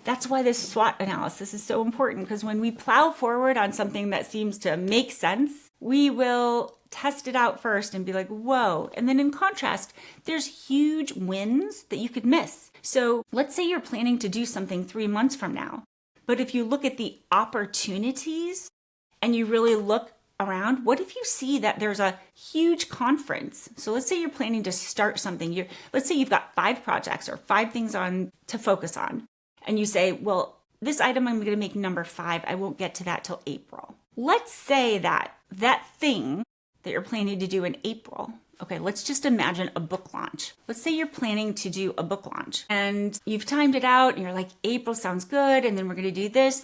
That's why this SWOT analysis is so important, because when we plow forward on something that seems to make sense, we will test it out first and be like, whoa. And then in contrast, there's huge wins that you could miss. So let's say you're planning to do something 3 months from now, but if you look at the opportunities and you really look around, what if you see that there's a huge conference? So let's say you're planning to start something. Let's say you've got 5 projects or 5 things on to focus on. And you say, well, this item I'm going to make number 5. I won't get to that till April. Let's say that thing that you're planning to do in April. Okay, let's just imagine a book launch. Let's say you're planning to do a book launch and you've timed it out and you're like, April sounds good. And then we're going to do this.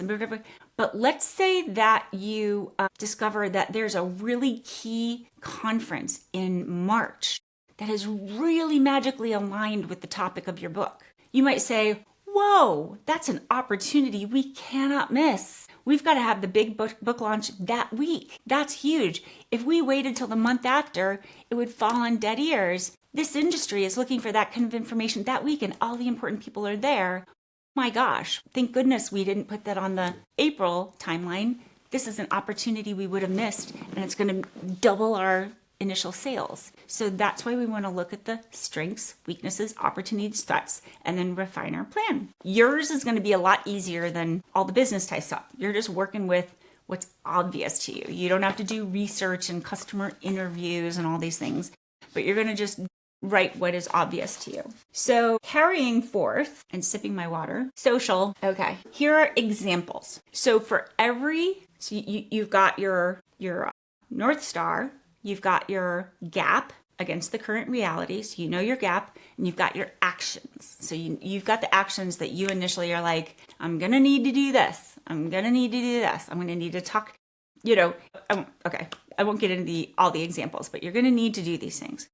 But let's say that you discover that there's a really key conference in March that is really magically aligned with the topic of your book. You might say, whoa, that's an opportunity we cannot miss. We've got to have the big book launch that week. That's huge. If we waited till the month after, it would fall on dead ears. This industry is looking for that kind of information that week and all the important people are there. My gosh, thank goodness we didn't put that on the April timeline. This is an opportunity we would have missed, and it's going to double our initial sales. So that's why we want to look at the strengths, weaknesses, opportunities, threats, and then refine our plan. Yours is going to be a lot easier than all the business type stuff. You're just working with what's obvious to you. You don't have to do research and customer interviews and all these things, but you're going to just write what is obvious to you. So carrying forth and sipping my water, social. Okay, here are examples. So for you've got your North Star, you've got your gap against the current reality. So you know your gap, and you've got your actions. So you've got the actions that you initially are like, I'm going to need to do this. I'm going to need to do this. I'm going to need to talk, I won't get into all the examples, but you're going to need to do these things.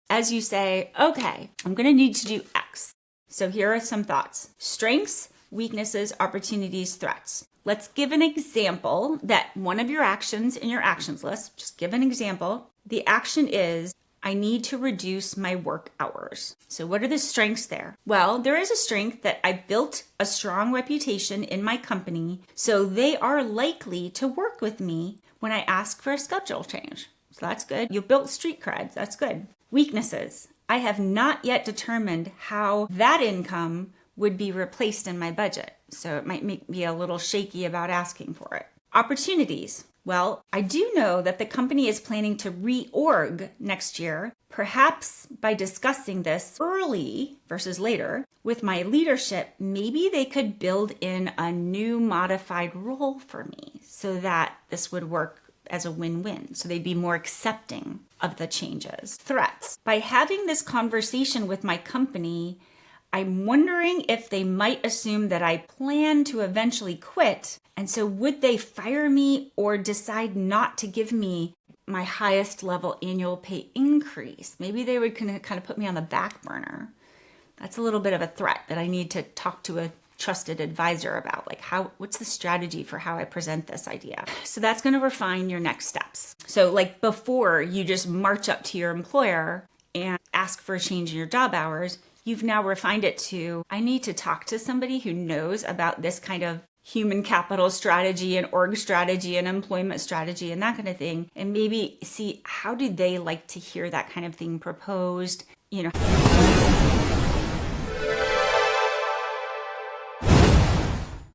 As you say, okay, I'm going to need to do X. So here are some thoughts: strengths, weaknesses, opportunities, threats. Let's give an example that one of your actions in your actions list, just give an example. The action is, I need to reduce my work hours. So what are the strengths there? Well, there is a strength that I built a strong reputation in my company, so they are likely to work with me when I ask for a schedule change. So that's good. You built street cred. That's good. Weaknesses. I have not yet determined how that income would be replaced in my budget. So it might make me a little shaky about asking for it. Opportunities. Well, I do know that the company is planning to reorg next year. Perhaps by discussing this early versus later with my leadership, maybe they could build in a new modified role for me so that this would work as a win-win. So they'd be more accepting of the changes. Threats. By having this conversation with my company, I'm wondering if they might assume that I plan to eventually quit. And so would they fire me or decide not to give me my highest level annual pay increase? Maybe they would kind of put me on the back burner. That's a little bit of a threat that I need to talk to a trusted advisor about, like what's the strategy for how I present this idea. So that's going to refine your next steps. So like before you just march up to your employer and ask for a change in your job hours, you've now refined it to, I need to talk to somebody who knows about this kind of human capital strategy and org strategy and employment strategy and that kind of thing. And maybe see how do they like to hear that kind of thing proposed,